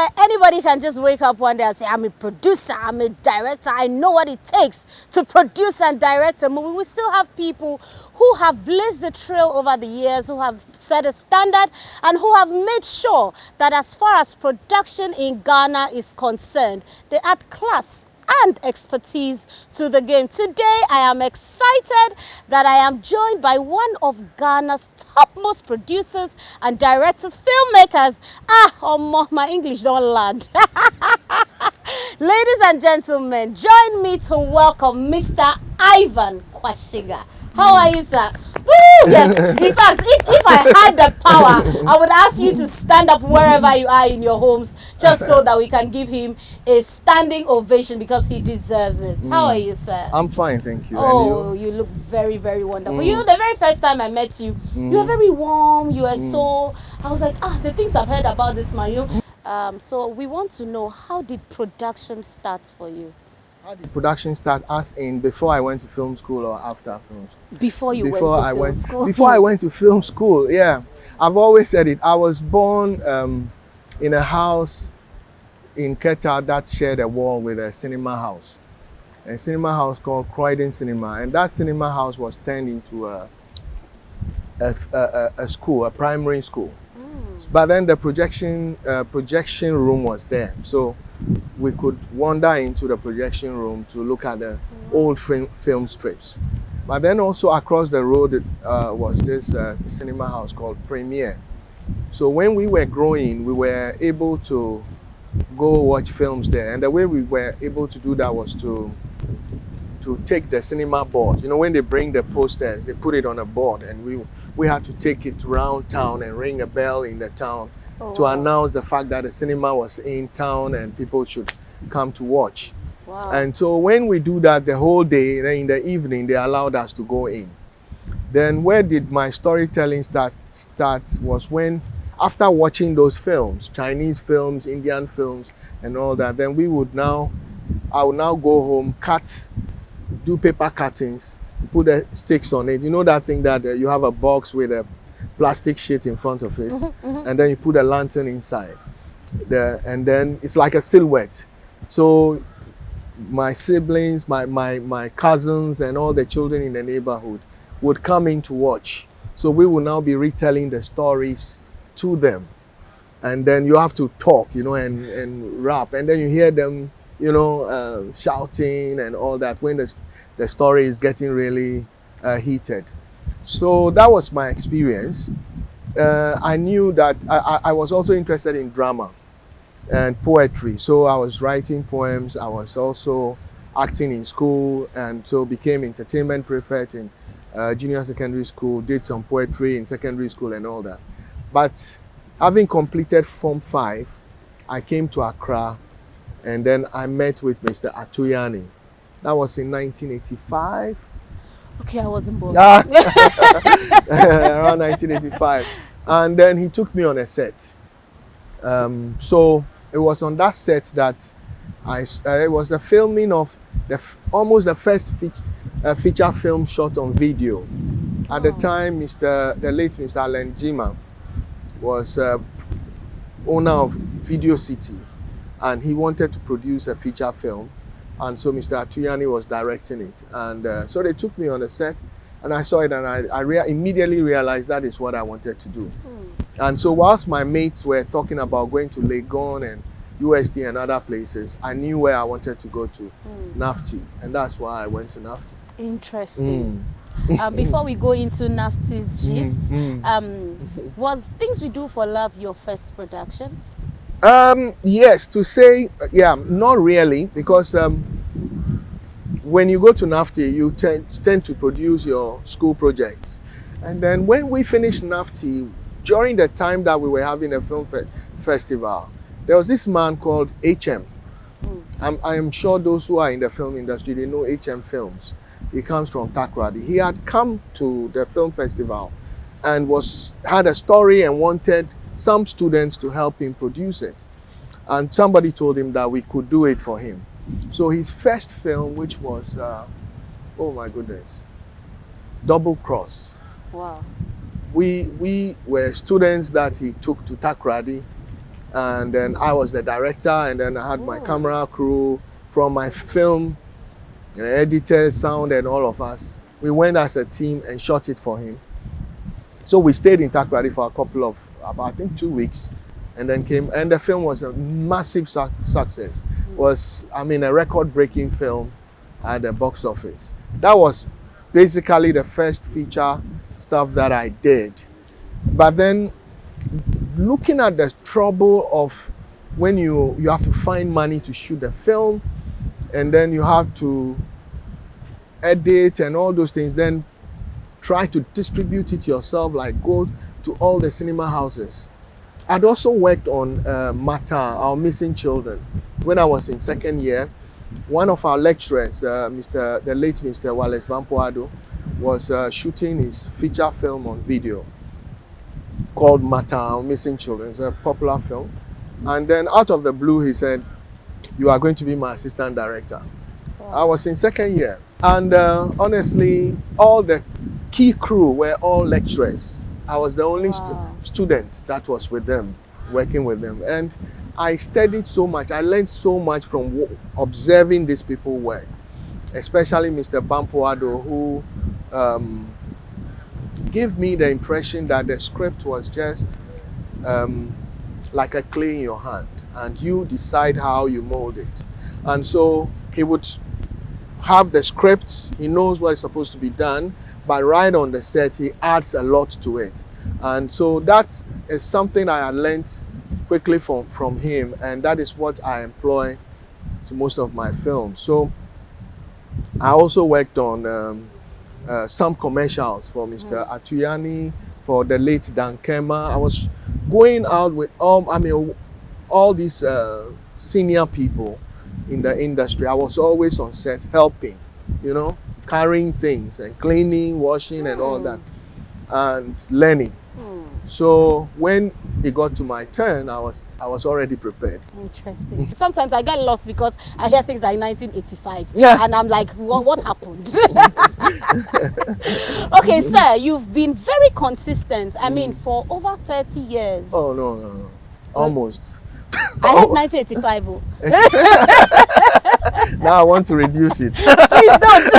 where anybody can just wake up one day and say, I'm a producer, I'm a director, I know what it takes to produce and direct a movie. We still have people who have blazed the trail over the years, who have set a standard, and who have made sure that as far as production in Ghana is concerned, they add class and expertise to the game. Today, I am excited that I am joined by one of Ghana's topmost producers and directors, filmmakers. My English don't land. Ladies and gentlemen, join me to welcome Mr. Ivan Quashigah. How are you, sir? Woo! Yes. In fact, if I had the power, I would ask you to stand up wherever you are in your homes, just so that we can give him a standing ovation because he deserves it. How are you, sir? I'm fine, thank you. Oh, you look very, very wonderful. You know, the very first time I met you, you were very warm. You were so. I was like, the things I've heard about this man. You know. So we want to know, how did production start for you? How did production start, as in before I went to film school or after film school? Before you went to film school. Before I went to film school, yeah. I've always said it. I was born in a house in Keta that shared a wall with a cinema house called Croydon Cinema. And that cinema house was turned into a school, a primary school. But then the projection room was there. So we could wander into the projection room to look at the old film strips. But then also across the road was this cinema house called Premiere. So when we were growing, we were able to go watch films there. And the way we were able to do that was to take the cinema board. You know, when they bring the posters, they put it on a board, and we had to take it around town and ring a bell in the town to announce the fact that the cinema was in town and people should come to watch. Wow. And so when we do that the whole day, then in the evening they allowed us to go in. Then where did my storytelling start was when, after watching those films, Chinese films, Indian films and all that, then I would now go home, do paper cuttings, put the sticks on it. You know that thing that you have a box with a plastic sheet in front of it, and then you put a lantern inside, and then it's like a silhouette. So my siblings, my cousins, and all the children in the neighborhood would come in to watch. So we will now be retelling the stories to them, and then you have to talk, you know, and rap, and then you hear them, you know, shouting and all that when the story is getting really heated. So that was my experience. I knew that I was also interested in drama and poetry. So I was writing poems. I was also acting in school, and so became entertainment prefect in junior secondary school, did some poetry in secondary school and all that. But having completed Form 5, I came to Accra, and then I met with Mr. Atuyani. That was in 1985. Okay, I wasn't born. Around 1985. And then he took me on a set. So it was on that set that it was the filming of almost the first feature film shot on video. At the time, the late Mr. Allen Jima was owner of Video City, and he wanted to produce a feature film. And so Mr. Atuyani was directing it. And so they took me on the set, and I saw it, and I immediately realized that is what I wanted to do. And so whilst my mates were talking about going to Legon and UST and other places, I knew where I wanted to go to, NAFTI. And that's why I went to NAFTI. Interesting. Before we go into NAFTI's gist, was Things We Do for Love your first production? Yes, to say, not really, because when you go to NAFTI, you tend to produce your school projects. And then when we finished NAFTI, during the time that we were having a film festival, there was this man called HM. I am sure those who are in the film industry, they know HM Films. He comes from Takoradi. He had come to the film festival and had a story and wanted some students to help him produce it. And somebody told him that we could do it for him. So his first film, which was, oh my goodness, Double Cross. Wow. We were students that he took to Takoradi, and then I was the director, and then I had my camera crew from my film, editors, sound, and all of us. We went as a team and shot it for him. So we stayed in Takoradi for a couple of, about I think 2 weeks, and then came, and the film was a massive success. Was, I mean, a record-breaking film at the box office. That was basically the first feature stuff that I did. But then, looking at the trouble of when you have to find money to shoot the film, and then you have to edit and all those things, then try to distribute it yourself, like go to all the cinema houses. I'd also worked on Mata, Our Missing Children. When I was in second year, one of our lecturers, the late Mr. Wallace Bampoado, was shooting his feature film on video called Mata, Our Missing Children. It's a popular film. And then out of the blue, he said, "You are going to be my assistant director." I was in second year. And honestly, all the key crew were all lecturers. I was the only student that was with them, working with them. And I studied so much. I learned so much from observing these people work, especially Mr. Bampoado, who gave me the impression that the script was just like a clay in your hand, and you decide how you mold it. And so he would have the script, he knows what is supposed to be done, but right on the set, he adds a lot to it. And so that is something I had learned quickly from him, and that is what I employ to most of my films. So I also worked on some commercials for Mr. Atuyani, for the late Dan Kema. I was going out with all these senior people in the industry. I was always on set helping, carrying things and cleaning, washing and all that, and learning. So when it got to my turn, I was already prepared. Interesting. Sometimes I get lost because I hear things like 1985, and I'm like, what happened? Okay, sir, you've been very consistent. I mean, for over 30 years. Oh, no. Almost. I heard 1985. Oh. Now I want to reduce it. Please don't.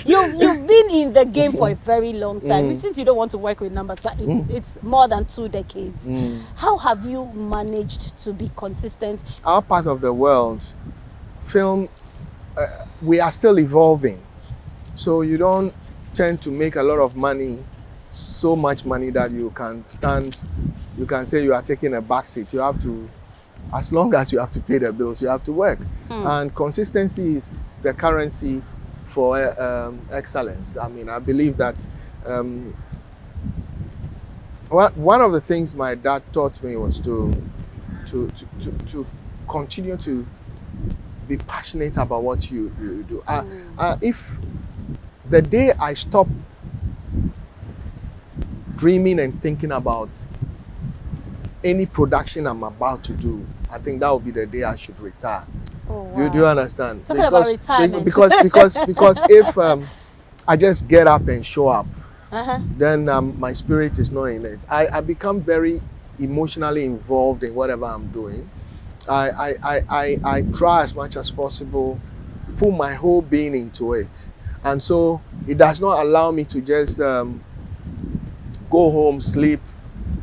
You've been in the game for a very long time. Since you don't want to work with numbers, but it's more than 2 decades. How have you managed to be consistent? Our part of the world, film, we are still evolving. So you don't tend to make a lot of money, so much money that you can say you are taking a back seat. You have to, as long as you have to pay the bills, you have to work. And consistency is the currency for excellence. I mean, I believe that one of the things my dad taught me was to continue to be passionate about what you do. If the day I stop dreaming and thinking about any production I'm about to do, I think that would be the day I should retire. Oh, wow. Do you understand? Talking about retirement. Because if I just get up and show up, then my spirit is not in it. I become very emotionally involved in whatever I'm doing. I try as much as possible, put my whole being into it. And so it does not allow me to just go home, sleep,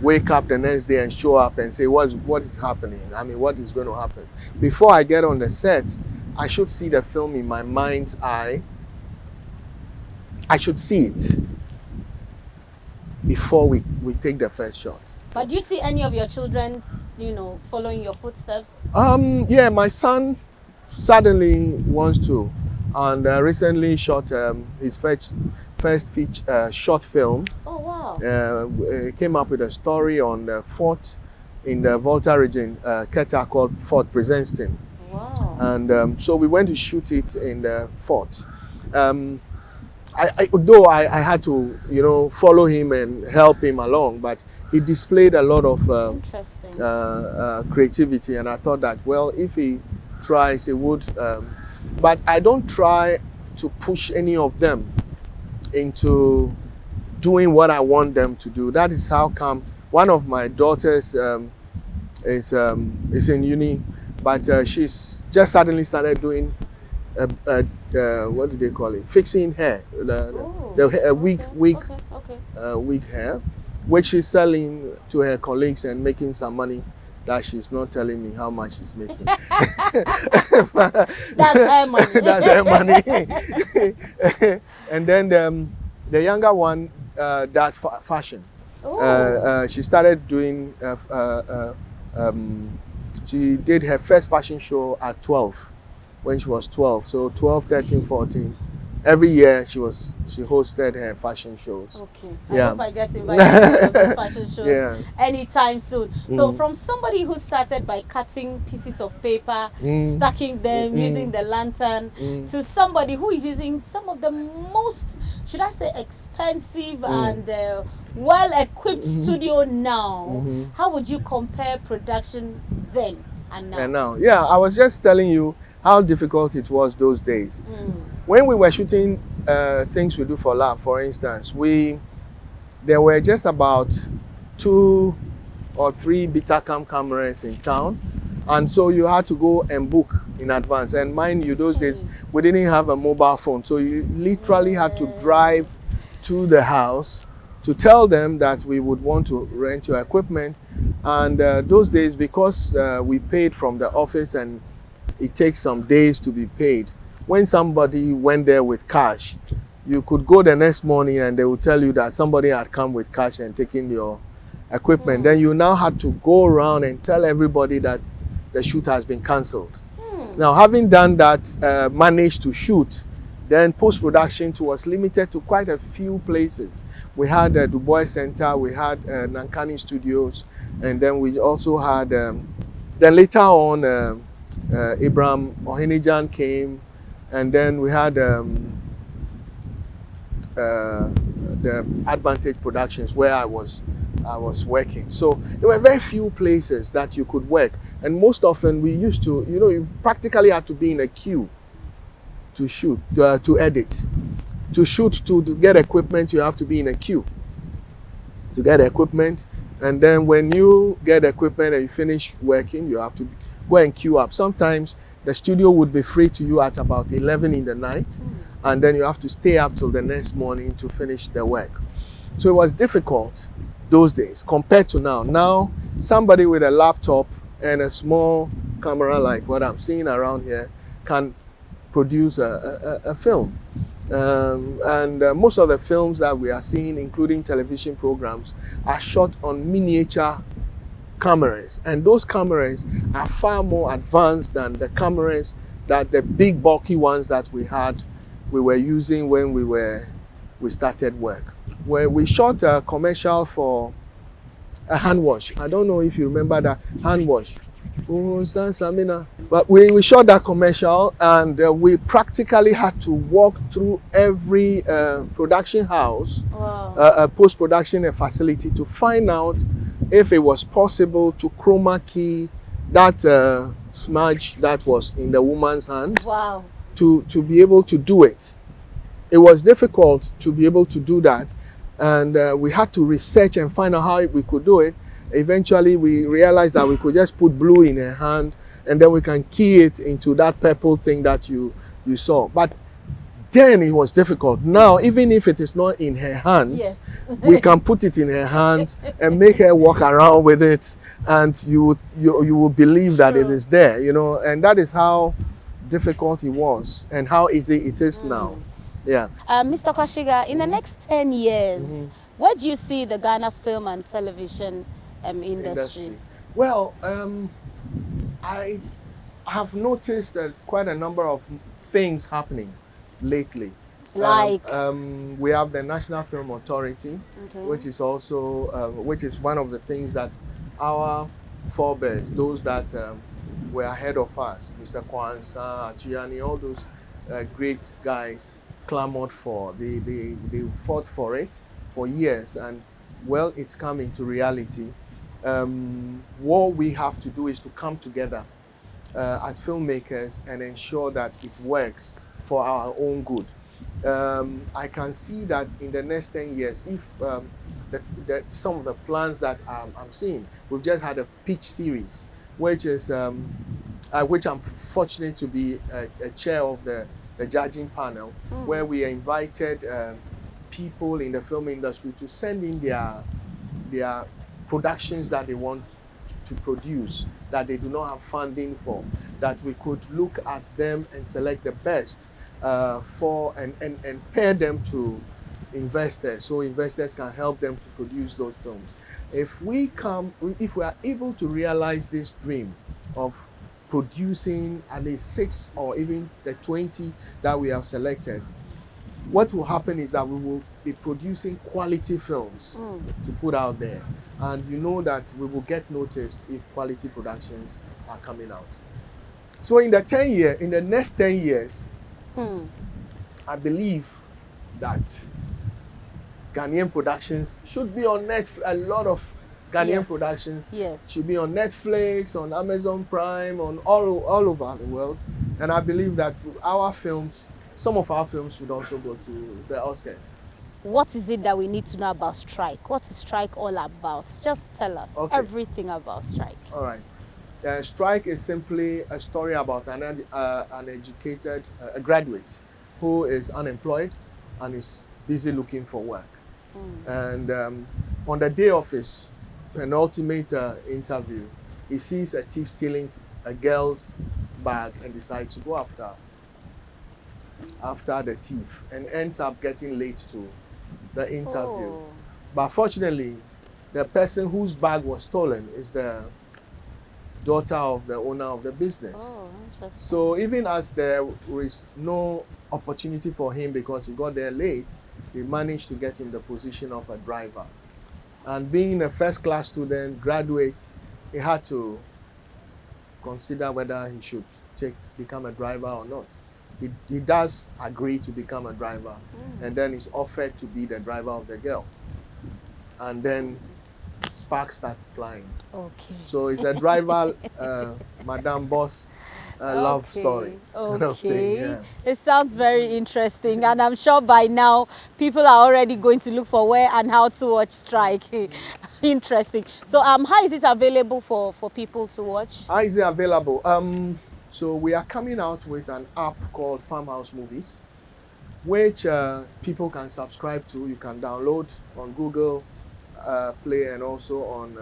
wake up the next day and show up and say, what is happening? I mean, what is going to happen? Before I get on the set, I should see the film in my mind's eye. I should see it before we take the first shot. But do you see any of your children, following your footsteps? Yeah, my son suddenly wants to, and recently shot his first short film. Oh, wow. Came up with a story on the fort in the Volta region, Keta, called Fort Presenstein. Wow. And so we went to shoot it in the fort. Though I had to, follow him and help him along, but he displayed a lot of creativity, and I thought that, well, if he tries, he would. But I don't try to push any of them into doing what I want them to do. That is how come one of my daughters is in uni, but she's just suddenly started doing what do they call it? Fixing hair, wig hair, which she's selling to her colleagues and making some money that she's not telling me how much she's making. That's her money. That's her money. And then the younger one does fashion. She started doing. She did her first fashion show at 12, when she was 12. So 12, 13, 14. Every year she hosted her fashion shows. Okay. I hope I get invited to those fashion shows anytime soon. So from somebody who started by cutting pieces of paper, stacking them, using the lantern, to somebody who is using some of the most, should I say, expensive and well-equipped studio now, how would you compare production then and now? And now, yeah, I was just telling you how difficult it was those days. When we were shooting things we do for lab, for instance, there were just about 2 or 3 Betacam cameras in town, and so you had to go and book in advance. And mind you, those days we didn't have a mobile phone, so you literally had to drive to the house to tell them that we would want to rent your equipment. And those days, because we paid from the office and it takes some days to be paid, when somebody went there with cash, you could go the next morning and they would tell you that somebody had come with cash and taken your equipment. Then you now had to go around and tell everybody that the shoot has been cancelled. Now, having done that, managed to shoot, then post-production was limited to quite a few places. We had Du Bois Center, we had Nankani Studios, and then we also had, then later on, Abraham Ohinijan came, and then we had the Advantage Productions where I was working. So there were very few places that you could work, and most often we used to, you practically had to be in a queue to shoot, to edit, to shoot, to get equipment. You have to be in a queue to get equipment, and then when you get equipment and you finish working, you have to go and queue up. Sometimes the studio would be free to you at about 11 in the night, and then you have to stay up till the next morning to finish the work. So it was difficult those days compared to now. Now, somebody with a laptop and a small camera like what I'm seeing around here can produce a film. Most of the films that we are seeing, including television programs, are shot on miniature cameras, and those cameras are far more advanced than the cameras that the big bulky ones that we were using when we started work. Where we shot a commercial for a hand wash. I don't know if you remember that hand wash. But we shot that commercial, and we practically had to walk through every production house, post-production facility, to find out if it was possible to chroma key that smudge that was in the woman's hand. Wow. To be able to do it. It was difficult to be able to do that, and we had to research and find out how we could do it. Eventually we realized that we could just put blue in her hand, and then we can key it into that purple thing that you saw. But then it was difficult. Now, even if it is not in her hands, we can put it in her hands and make her walk around with it, and you will believe that it is there, and that is how difficult it was and how easy it is now. Yeah. Mr. Quashigah, in the next 10 years, where do you see the Ghana film and television industry? Well, I have noticed quite a number of things happening lately. Like? We have the National Film Authority, which is also, which is one of the things that our forebears, those that were ahead of us, Mr. Kwanzaa, Achiani, all those great guys, clamored for. They fought for it for years, and well, it's coming to reality. What we have to do is to come together as filmmakers and ensure that it works for our own good. I can see that in the next 10 years, if some of the plans that I'm seeing. We've just had a pitch series, which is which I'm fortunate to be a chair of the judging panel, where we invited people in the film industry to send in their productions that they want to produce, that they do not have funding for, that we could look at them and select the best for and pair them to investors, so investors can help them to produce those films. If we are able to realize this dream of producing at least 6 or even the 20 that we have selected, what will happen is that we will be producing quality films to put out there, and you know that we will get noticed if quality productions are coming out. So in the next 10 years, I believe that Ghanaian productions should be on Netflix. A lot of Ghanaian productions should be on Netflix, on Amazon Prime, on all over the world. And I believe that some of our films should also go to the Oscars. What is it that we need to know about Strike? What is Strike all about? Just tell us everything about Strike. All right. Strike is simply a story about an educated graduate who is unemployed and is busy looking for work. And on the day of his penultimate interview, he sees a thief stealing a girl's bag and decides to go after the thief, and ends up getting late to the interview. But fortunately, the person whose bag was stolen is the daughter of the owner of the business. So even as there is no opportunity for him because he got there late, they managed to get him the position of a driver. And being a first-class student, graduate, he had to consider whether he should become a driver or not. He does agree to become a driver, and then he's offered to be the driver of the girl. And then sparks starts flying. So it's a driver, Madame Boss love story. Kind of thing, yeah. It sounds very interesting, and I'm sure by now people are already going to look for where and how to watch Strike. Interesting. So how is it available for people to watch? How is it available? So we are coming out with an app called Farmhouse Movies, which people can subscribe to. You can download on Google Play and also on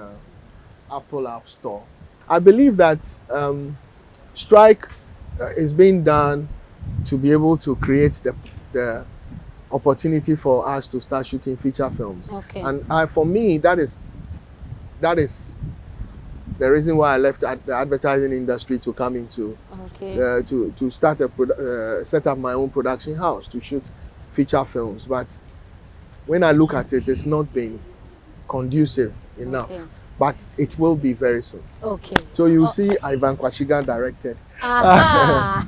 Apple App Store. I believe that Strike is being done to be able to create the opportunity for us to start shooting feature films. And for me, that is the reason why I left the advertising industry to come into to start set up my own production house to shoot feature films. But when I look at it, it's not been conducive enough. But it will be very soon. So you'll see Ivan Quashigah directed.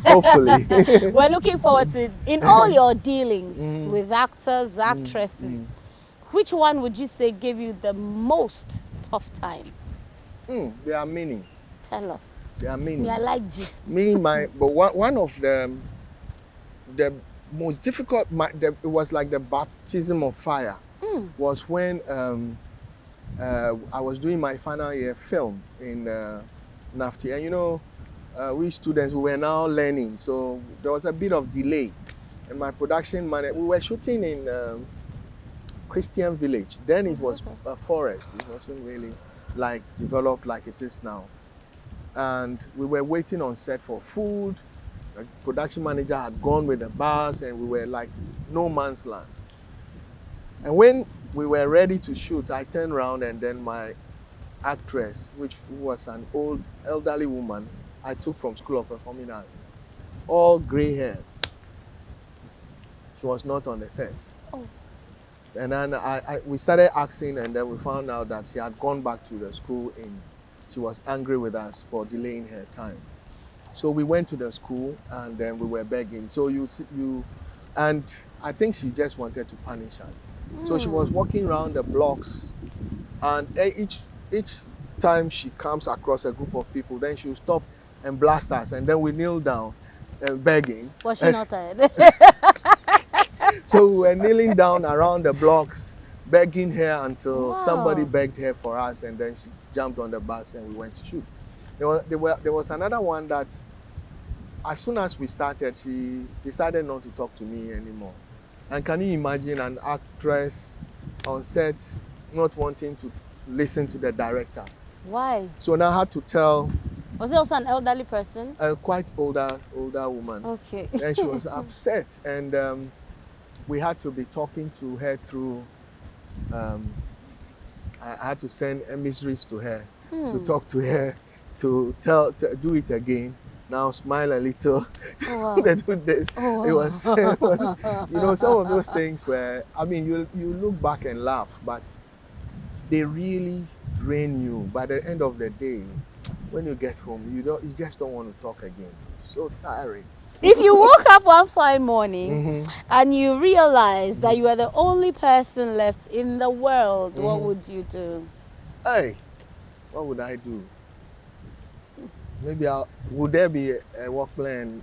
Hopefully. We're looking forward to it. In all your dealings with actors, actresses, which one would you say gave you the most tough time? There are many. Tell us. There are many. I like gist. But one of the most difficult, it was like the baptism of fire, was when I was doing my final year film in NAFTI. And you know, we students, we were now learning, so there was a bit of delay. And my production manager, we were shooting in Christian Village. Then it was a forest. It wasn't really developed like it is now. And we were waiting on set for food. The production manager had gone with the bus, and we were like no man's land. And when we were ready to shoot, I turned around, and then my actress, who was an old elderly woman I took from School of Performing Arts, all gray hair, she was not on the set. And then we started asking, and then we found out that she had gone back to the school and she was angry with us for delaying her time. So we went to the school, and then we were begging. So and I think she just wanted to punish us. So she was walking around the blocks, and each time she comes across a group of people, then she'll stop and blast us, and then we kneel down and begging. Was she not tired? So we were kneeling down around the blocks, begging her until somebody Wow. begged her for us, and then she jumped on the bus and we went to shoot. There was another one that as soon as we started, she decided not to talk to me anymore. And can you imagine an actress on set not wanting to listen to the director? Why? So now I had to tell Was he also an elderly person? a quite older woman. Okay. And she was upset, and we had to be talking to her through. I had to send emissaries to her to talk to her, to do it again. Now smile a little. Oh, wow. They do this. Oh, wow. It was, you know, some of those things where, I mean, you look back and laugh, but they really drain you. By the end of the day, when you get home, you just don't want to talk again. It's so tiring. If you woke up one fine morning and you realize that you are the only person left in the world, what would you do? Hey, what would I do? Maybe would there be a work plan?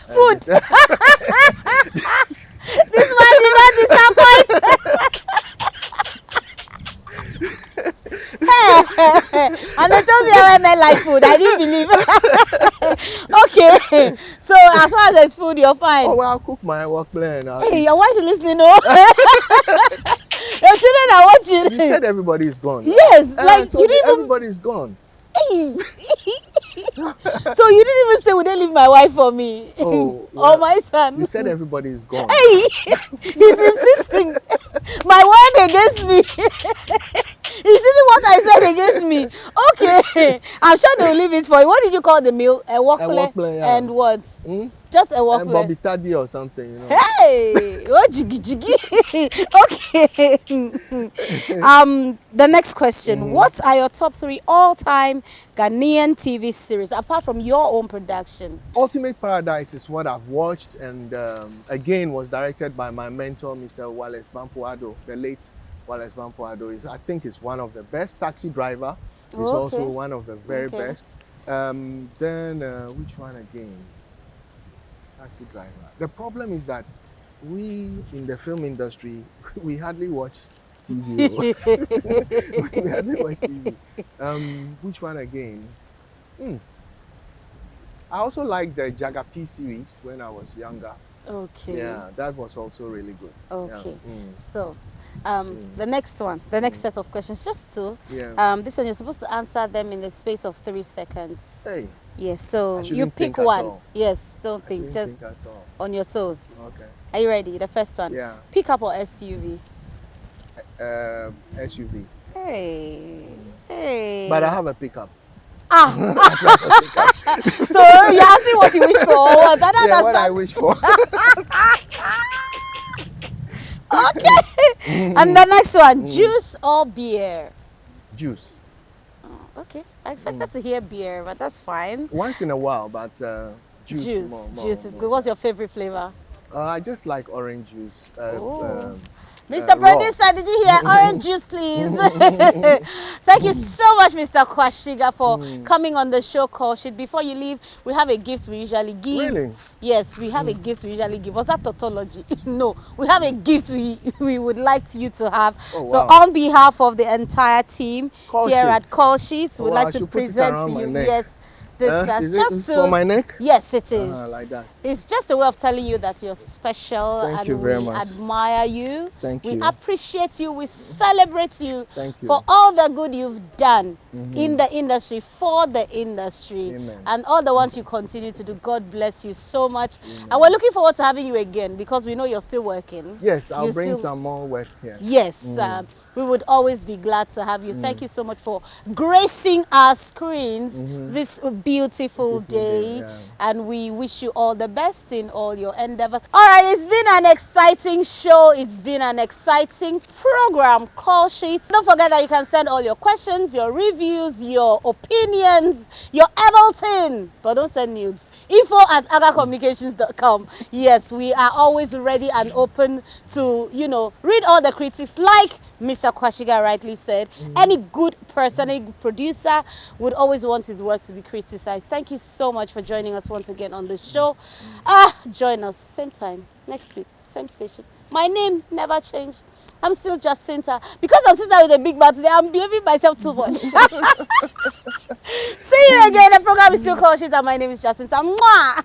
Food. This man did not disappoint. And they told me I meant like food. I didn't believe. Okay. So as far as there's food, you're fine. Oh, well, I'll cook my work plan. Hey, your wife is listening, no? Your children are watching. You said everybody is gone. Yes, like so you didn't even. everybody's gone. Hey. So you didn't even say, would they leave my wife for me? Oh, Or my son? You said everybody is gone. Hey, he's insisting. My word against me. He's using what I said against me. Okay, I'm sure they'll leave it for you. What did you call the meal? A work play, yeah. and what? Just a work And play. Bobby Taddy or something, you know. Hey, oh jiggy jiggy. Okay. The next question: what are your top 3 all-time Ghanaian TV series apart from your own production? Ultimate Paradise is what I've watched, and again was directed by my mentor, Mr. Wallace Bampoado, the late Wallace Bampoado. I think is one of the best. Taxi Driver is also one of the very best. Then which one again? Taxi Driver. The problem is that we in the film industry, we hardly watch TV. We hardly watch TV. Which one again? I also liked the Jagapi series when I was younger. Okay. Yeah, that was also really good. Okay. Yeah. So, the next one, the next set of questions, just 2. Yeah. This one you're supposed to answer them in the space of 3 seconds. Hey. Yes. So I you shouldn't pick think at one. all. Yes. Don't I think. shouldn't Just think at all. on your toes. Okay. Are you ready? The first one. Yeah. Pickup or SUV? SUV. Hey. Hey. But I have a pickup. So you asked me what you wish for or what? Yeah, what I wish for. Okay. And the next one, juice or beer? Juice. Oh, okay. I expected to hear beer, but that's fine. Once in a while, but juice. Juice is good. What's your favorite flavor? I just like orange juice. Mr. Producer, did you hear? Orange juice, please. Thank you so much, Mr. Quashigah, for coming on the show, Call Sheet. Before you leave, we have a gift we usually give. Really? Yes, we have a gift we usually give. Was that tautology? No, we have a gift we would like you to have. Oh, so wow. on behalf of the entire team Call here Sheet. at Call Sheets, we'd wow, like I to should put it present around to my you. neck. Yes. This Is it for my neck? Yes, it is. Like that. It's just a way of telling you that you're special. Thank you and very we much. admire you. Thank we you. appreciate you. We celebrate you, Thank you. for all the good you've done in the industry, for the industry. Amen. And all the ones you continue to do. God bless you so much. And we're looking forward to having you again because we know you're still working. Yes, I'll You bring still- some more work here. Yes, we would always be glad to have you. Thank you so much for gracing our screens this beautiful day. yeah. And we wish you all the best in all your endeavors. All right, it's been an exciting show. It's been an exciting program, Call Sheets. Don't forget that you can send all your questions, your reviews, your opinions, your everything. But don't send nudes. info@agacommunications.com. Yes, we are always ready and open to, read all the critics. Like Mr. Quashigah rightly said, any good person, any good producer would always want his work to be criticized. Thank you so much for joining us once again on the show. Join us same time next week, same station. My name never changed. I'm still Jacinta. Because I'm sitting with a big mouth today, I'm behaving myself too much. See you again. The program is still called Shit, and my name is Jacinta. Mwah!